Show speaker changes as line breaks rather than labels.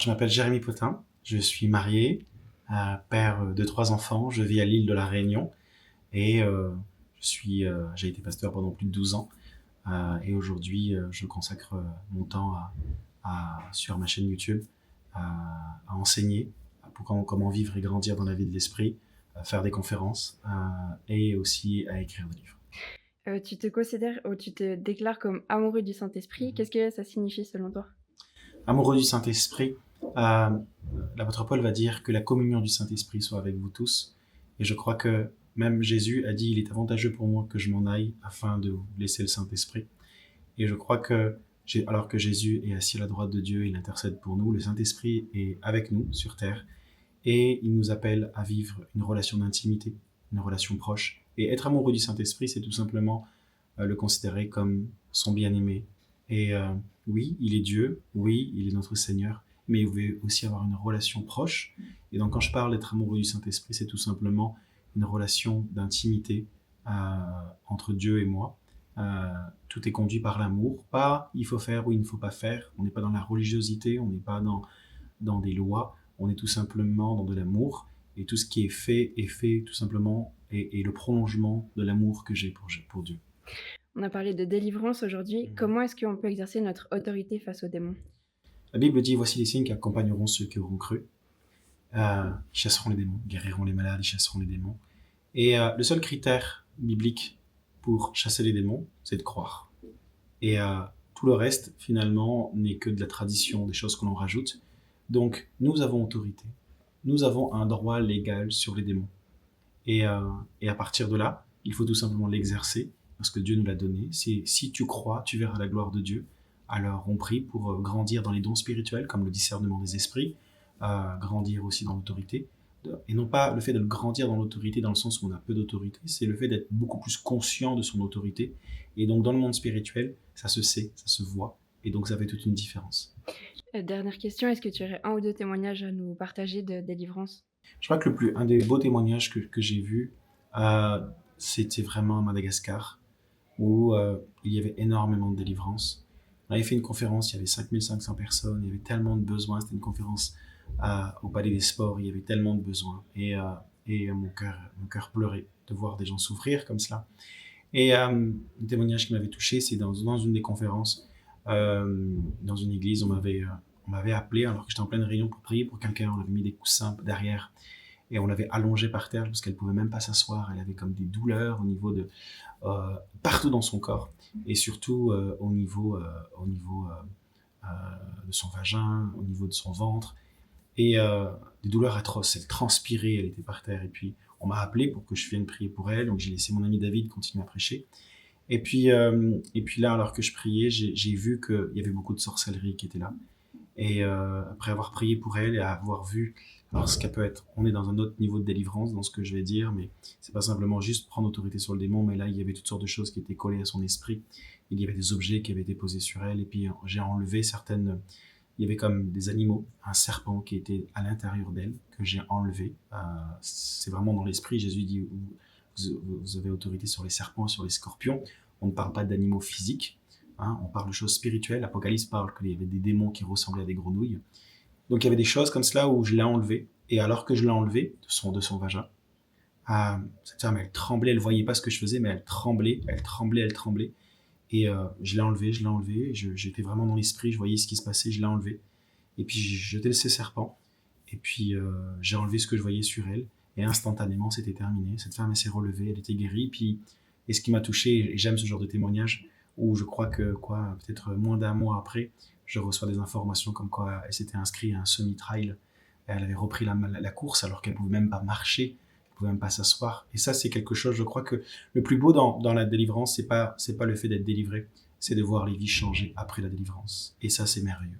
Je m'appelle Jérémy Potin, je suis marié, père de 3 enfants, je vis à l'île de la Réunion et j'ai été pasteur pendant plus de 12 ans et aujourd'hui je consacre mon temps sur ma chaîne YouTube à enseigner pour comment vivre et grandir dans la vie de l'esprit, à faire des conférences et aussi à écrire des livres.
Tu te considères ou tu te déclares comme amoureux du Saint-Esprit. Qu'est-ce que ça signifie selon toi?
Amoureux du Saint-Esprit, l'apôtre Paul va dire que la communion du Saint-Esprit soit avec vous tous. Et je crois que même Jésus a dit, il est avantageux pour moi que je m'en aille afin de vous laisser le Saint-Esprit. Et je crois que, alors que Jésus est assis à la droite de Dieu, il intercède pour nous, le Saint-Esprit est avec nous sur terre et il nous appelle à vivre une relation d'intimité, une relation proche. Et être amoureux du Saint-Esprit, c'est tout simplement le considérer comme son bien-aimé. Et oui, il est Dieu, oui, il est notre Seigneur, mais il veut aussi avoir une relation proche. Et donc quand je parle d'être amoureux du Saint-Esprit, c'est tout simplement une relation d'intimité entre Dieu et moi. Tout est conduit par l'amour, pas il faut faire ou il ne faut pas faire. On n'est pas dans la religiosité, on n'est pas dans des lois, on est tout simplement dans de l'amour. Et tout ce qui est fait tout simplement, et le prolongement de l'amour que j'ai pour Dieu.
On a parlé de délivrance aujourd'hui. Comment est-ce qu'on peut exercer notre autorité face aux démons?
La Bible dit, voici les signes qui accompagneront ceux qui auront cru. Ils chasseront les démons, guériront les malades, ils chasseront les démons. Et le seul critère biblique pour chasser les démons, c'est de croire. Et tout le reste, finalement, n'est que de la tradition, des choses que l'on rajoute. Donc, nous avons autorité. Nous avons un droit légal sur les démons. Et à partir de là, il faut tout simplement l'exercer, parce que Dieu nous l'a donné. Si tu crois, tu verras la gloire de Dieu. Alors on prie pour grandir dans les dons spirituels, comme le discernement des esprits, grandir aussi dans l'autorité. Et non pas le fait de grandir dans l'autorité dans le sens où on a peu d'autorité, c'est le fait d'être beaucoup plus conscient de son autorité. Et donc dans le monde spirituel, ça se sait, ça se voit, et donc ça fait toute une différence.
Dernière question, est-ce que tu aurais un ou deux témoignages à nous partager de délivrance?
Je crois que un des beaux témoignages que j'ai vus, c'était vraiment à Madagascar, où il y avait énormément de délivrance. On avait fait une conférence, il y avait 5500 personnes, il y avait tellement de besoins, c'était une conférence au Palais des Sports, il y avait tellement de besoins. Et mon cœur pleurait de voir des gens souffrir comme cela. Et un témoignage qui m'avait touché, c'est dans une des conférences, dans une église, on m'avait appelé alors que j'étais en pleine réunion pour prier pour quelqu'un, on avait mis des coussins derrière et on l'avait allongée par terre parce qu'elle pouvait même pas s'asseoir, elle avait comme des douleurs au niveau partout dans son corps et surtout de son vagin, au niveau de son ventre et des douleurs atroces. Elle transpirait, elle était par terre et puis on m'a appelé pour que je vienne prier pour elle, donc j'ai laissé mon ami David continuer à prêcher. Et puis là, alors que je priais, j'ai vu qu'il y avait beaucoup de sorcellerie qui était là. Et après avoir prié pour elle et avoir vu, alors ce qu'elle peut être, on est dans un autre niveau de délivrance dans ce que je vais dire, mais c'est pas simplement juste prendre autorité sur le démon, mais là il y avait toutes sortes de choses qui étaient collées à son esprit. Il y avait des objets qui avaient été posés sur elle, et puis j'ai enlevé certaines. Il y avait comme des animaux, un serpent qui était à l'intérieur d'elle, que j'ai enlevé. C'est vraiment dans l'esprit. Jésus dit vous avez autorité sur les serpents, sur les scorpions. On ne parle pas d'animaux physiques. Hein, on parle de choses spirituelles. L'Apocalypse parle qu'il y avait des démons qui ressemblaient à des grenouilles. Donc il y avait des choses comme cela où je l'ai enlevé. Et alors que je l'ai enlevé de son vagin, cette femme, elle tremblait, elle voyait pas ce que je faisais, mais elle tremblait, elle tremblait, elle tremblait. Et je l'ai enlevé. J'étais vraiment dans l'esprit, je voyais ce qui se passait, je l'ai enlevé. Et puis j'ai jeté ce serpent. Et puis j'ai enlevé ce que je voyais sur elle. Et instantanément, c'était terminé. Cette femme, elle s'est relevée, elle était guérie. Puis, et ce qui m'a touché, et j'aime ce genre de témoignage, où je crois que, peut-être moins d'un mois après, je reçois des informations comme quoi elle s'était inscrite à un semi-trail. Elle avait repris la course alors qu'elle pouvait même pas marcher, elle pouvait même pas s'asseoir. Et ça, c'est quelque chose, je crois que le plus beau dans la délivrance, c'est pas le fait d'être délivré, c'est de voir les vies changer après la délivrance. Et ça, c'est merveilleux.